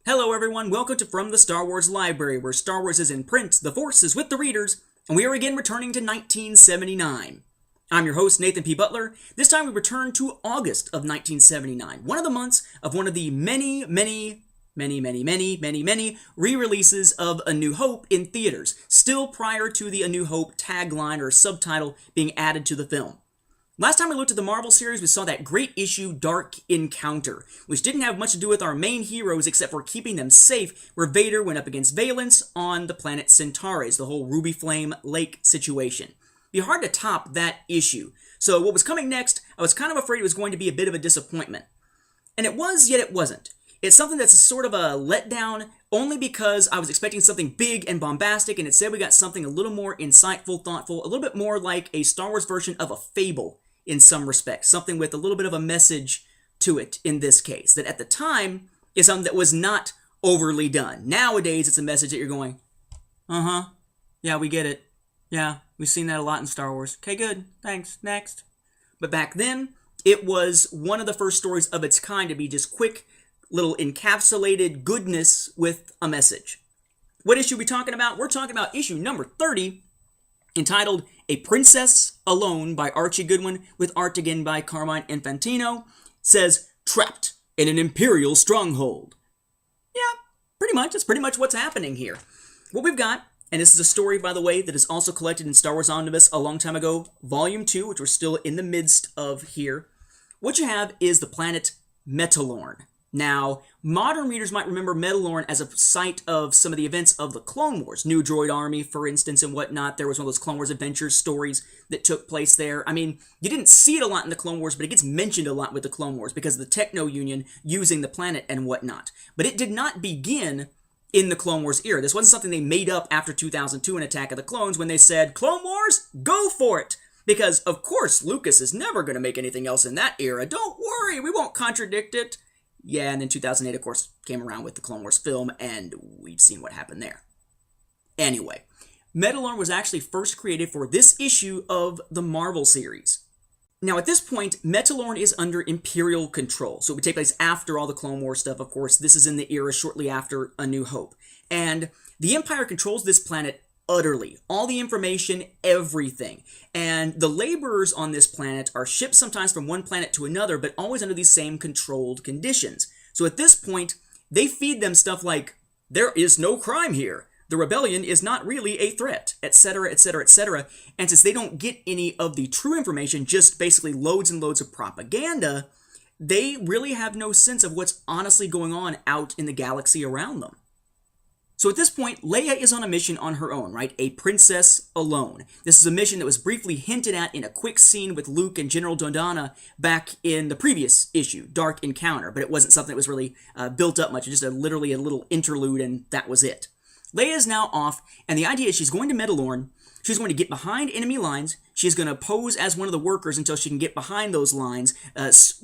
Hello everyone, welcome to From the Star Wars Library, where Star Wars is in print, the Force is with the readers, and we are again returning to 1979. I'm your host, Nathan P. Butler. This time we return to August of 1979, one of the months of one of the many re-releases of A New Hope in theaters, still prior to the A New Hope tagline or subtitle being added to the film. Last time we looked at the Marvel series, we saw that great issue, Dark Encounter, which didn't have much to do with our main heroes except for keeping them safe, where Vader went up against Valance on the planet Centaurus, the whole Ruby Flame Lake situation. It'd be hard to top that issue. So what was coming next, I was kind of afraid it was going to be a bit of a disappointment. And it was, yet it wasn't. It's something that's sort of a letdown, only because I was expecting something big and bombastic, and instead we got something a little more insightful, thoughtful, a little bit more like a Star Wars version of a fable in some respects. Something with a little bit of a message to it in this case, that at the time is something that was not overly done. Nowadays, it's a message that you're going, yeah, we get it. Yeah, we've seen that a lot in Star Wars. Okay, good, thanks, next. But back then, it was one of the first stories of its kind to be just quick, little encapsulated goodness with a message. What issue are we talking about? We're talking about issue number 30, entitled A Princess Alone by Archie Goodwin, with art again by Carmine Infantino. Says, trapped in an Imperial stronghold. Yeah, pretty much. That's pretty much what's happening here. What we've got, and this is a story, by the way, that is also collected in Star Wars Omnibus a long time ago, Volume 2, which we're still in the midst of here. What you have is the planet Metalorn. Now, modern readers might remember Metalorn as a site of some of the events of the Clone Wars. New Droid Army, for instance, and whatnot. There was one of those Clone Wars Adventures stories that took place there. I mean, you didn't see it a lot in the Clone Wars, but it gets mentioned a lot with the Clone Wars because of the Techno Union using the planet and whatnot. But it did not begin in the Clone Wars era. This wasn't something they made up after 2002 in Attack of the Clones when they said, Clone Wars, go for it! Because, of course, Lucas is never going to make anything else in that era. Don't worry, we won't contradict it. Yeah, and then 2008, of course, came around with the Clone Wars film, and we've seen what happened there. Anyway, Metalorn was actually first created for this issue of the Marvel series. Now, at this point, Metalorn is under Imperial control, so it would take place after all the Clone Wars stuff, of course. This is in the era shortly after A New Hope. And the Empire controls this planet utterly. All the information, everything. And the laborers on this planet are shipped sometimes from one planet to another, but always under these same controlled conditions. So at this point, they feed them stuff like, there is no crime here. The rebellion is not really a threat, etc., etc., etc. And since they don't get any of the true information, just basically loads and loads of propaganda, they really have no sense of what's honestly going on out in the galaxy around them. So at this point, Leia is on a mission on her own, right? A princess alone. This is a mission that was briefly hinted at in a quick scene with Luke and General Dodonna back in the previous issue, Dark Encounter, but it wasn't something that was really built up much. It was just literally a little interlude, and that was it. Leia is now off, and the idea is she's going to Metalorn. She's going to get behind enemy lines. She's going to pose as one of the workers until she can get behind those lines,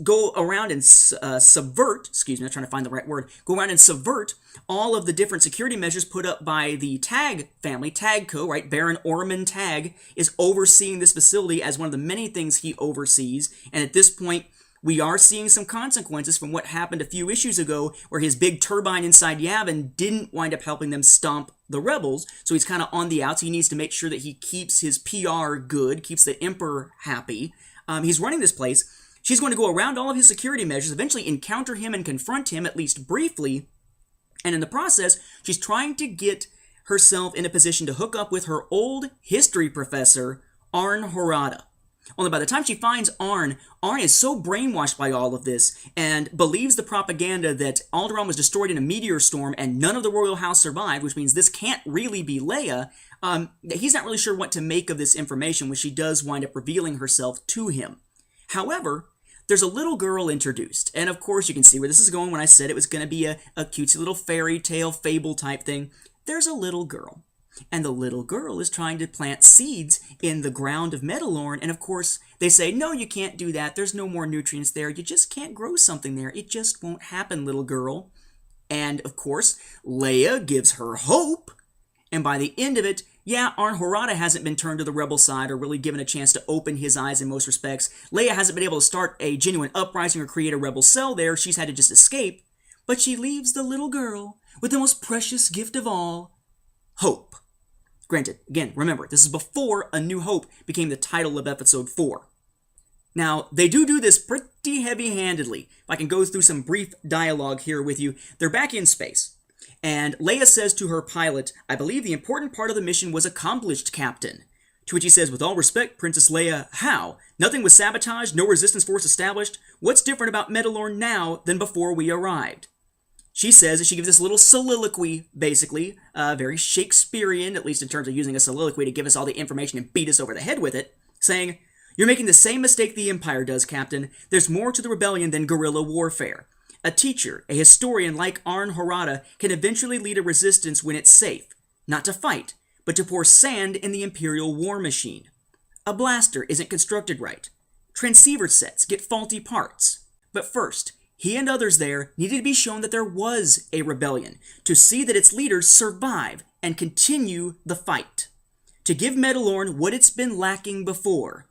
go around and subvert, I'm trying to find the right word, go around and subvert all of the different security measures put up by the Tag family, Tag Co., right? Baron Orman Tag is overseeing this facility as one of the many things he oversees, and at this point, we are seeing some consequences from what happened a few issues ago where his big turbine inside Yavin didn't wind up helping them stomp the rebels, so he's kind of on the outs. He needs to make sure that he keeps his PR good, keeps the Emperor happy. He's running this place. She's going to go around all of his security measures, eventually encounter him and confront him, at least briefly, and in the process, she's trying to get herself in a position to hook up with her old history professor, Arn Horada. Only by the time she finds Arn is so brainwashed by all of this and believes the propaganda that Alderaan was destroyed in a meteor storm and none of the royal house survived, which means this can't really be Leia, that he's not really sure what to make of this information when she does wind up revealing herself to him. However, there's a little girl introduced, and of course you can see where this is going when I said it was going to be a cutesy little fairy tale, fable type thing. There's a little girl. And the little girl is trying to plant seeds in the ground of Metalorn, and of course, they say, no, you can't do that, there's no more nutrients there, you just can't grow something there, it just won't happen, little girl. And of course, Leia gives her hope, and by the end of it, yeah, Arn Horada hasn't been turned to the rebel side or really given a chance to open his eyes in most respects. Leia hasn't been able to start a genuine uprising or create a rebel cell there, she's had to just escape. but she leaves the little girl with the most precious gift of all, hope. Granted, again, remember, this is before A New Hope became the title of episode 4. Now, they do this pretty heavy-handedly. If I can go through some brief dialogue here with you, they're back in space. And Leia says to her pilot, "I believe the important part of the mission was accomplished, Captain." To which he says, "With all respect, Princess Leia, how? Nothing was sabotaged, no resistance force established. What's different about Mandalore now than before we arrived?" She says, she gives this little soliloquy, basically, very Shakespearean, at least in terms of using a soliloquy to give us all the information and beat us over the head with it, saying, "You're making the same mistake the Empire does, Captain. There's more to the rebellion than guerrilla warfare. A teacher, a historian like Arn Horata can eventually lead a resistance when it's safe, not to fight, but to pour sand in the Imperial war machine. A blaster isn't constructed right. Transceiver sets get faulty parts. But first, he and others there needed to be shown that there was a rebellion, to see that its leaders survive and continue the fight. To give Mandalore what it's been lacking before.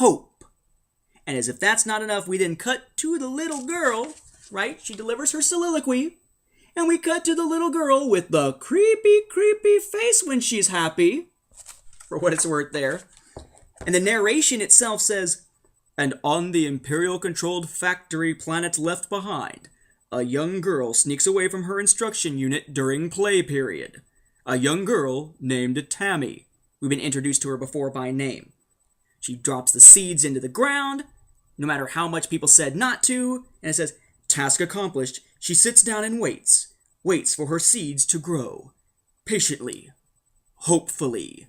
Hope." And as if that's not enough, we then cut to the little girl, right? She delivers her soliloquy. And we cut to the little girl with the creepy, creepy face when she's happy. For what it's worth there. And the narration itself says, "And on the Imperial-controlled factory planet left behind, a young girl sneaks away from her instruction unit during play period. A young girl named Tammy." We've been introduced to her before by name. She drops the seeds into the ground, no matter how much people said not to, and it says, "Task accomplished, she sits down and waits for her seeds to grow. Patiently. Hopefully."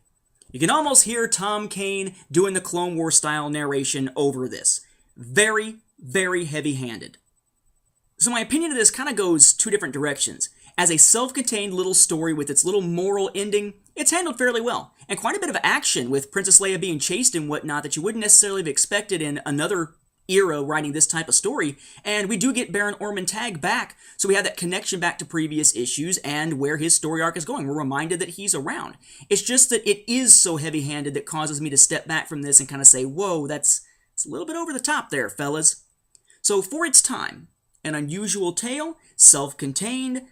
You can almost hear Tom Kane doing the Clone Wars style narration over this. Very, very heavy-handed. So my opinion of this kind of goes two different directions. As a self-contained little story with its little moral ending, it's handled fairly well. And quite a bit of action with Princess Leia being chased and whatnot that you wouldn't necessarily have expected in another era writing this type of story. And we do get Baron Orman Tagg back, so we have that connection back to previous issues and where his story arc is going. We're reminded that he's around. It's just that it is so heavy-handed that causes me to step back from this and kind of say, whoa, it's a little bit over the top there, fellas. So for its time, an unusual tale, self-contained,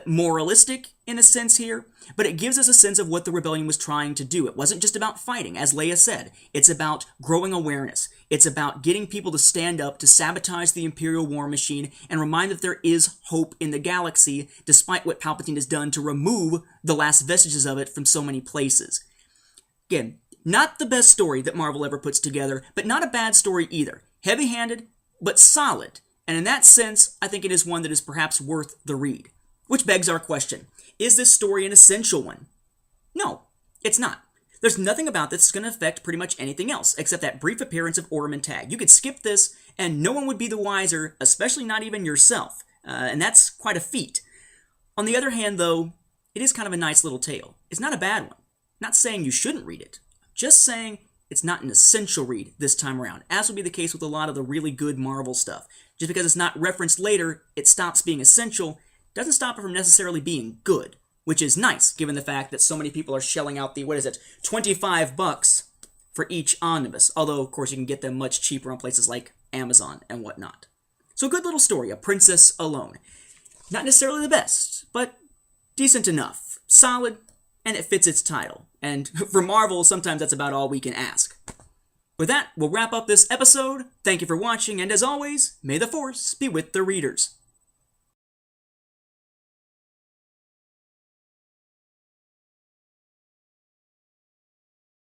moralistic in a sense here, but it gives us a sense of what the rebellion was trying to do. It wasn't just about fighting, as Leia said. It's about growing awareness. It's about getting people to stand up to sabotage the Imperial war machine and remind that there is hope in the galaxy, despite what Palpatine has done to remove the last vestiges of it from so many places. Again, not the best story that Marvel ever puts together, but not a bad story either. Heavy-handed, but solid. And in that sense, I think it is one that is perhaps worth the read. Which begs our question, is this story an essential one? No, it's not. There's nothing about this that's going to affect pretty much anything else, except that brief appearance of Orman Tagg. You could skip this, and no one would be the wiser, especially not even yourself. And that's quite a feat. On the other hand, though, it is kind of a nice little tale. It's not a bad one. Not saying you shouldn't read it. Just saying it's not an essential read this time around, as will be the case with a lot of the really good Marvel stuff. Just because it's not referenced later, it stops being essential, doesn't stop it from necessarily being good, which is nice, given the fact that so many people are shelling out the, $25 for each omnibus, although, of course, you can get them much cheaper on places like Amazon and whatnot. So a good little story, A Princess Alone. Not necessarily the best, but decent enough, solid, and it fits its title. And for Marvel, sometimes that's about all we can ask. With that, we'll wrap up this episode. Thank you for watching, and as always, may the Force be with the readers.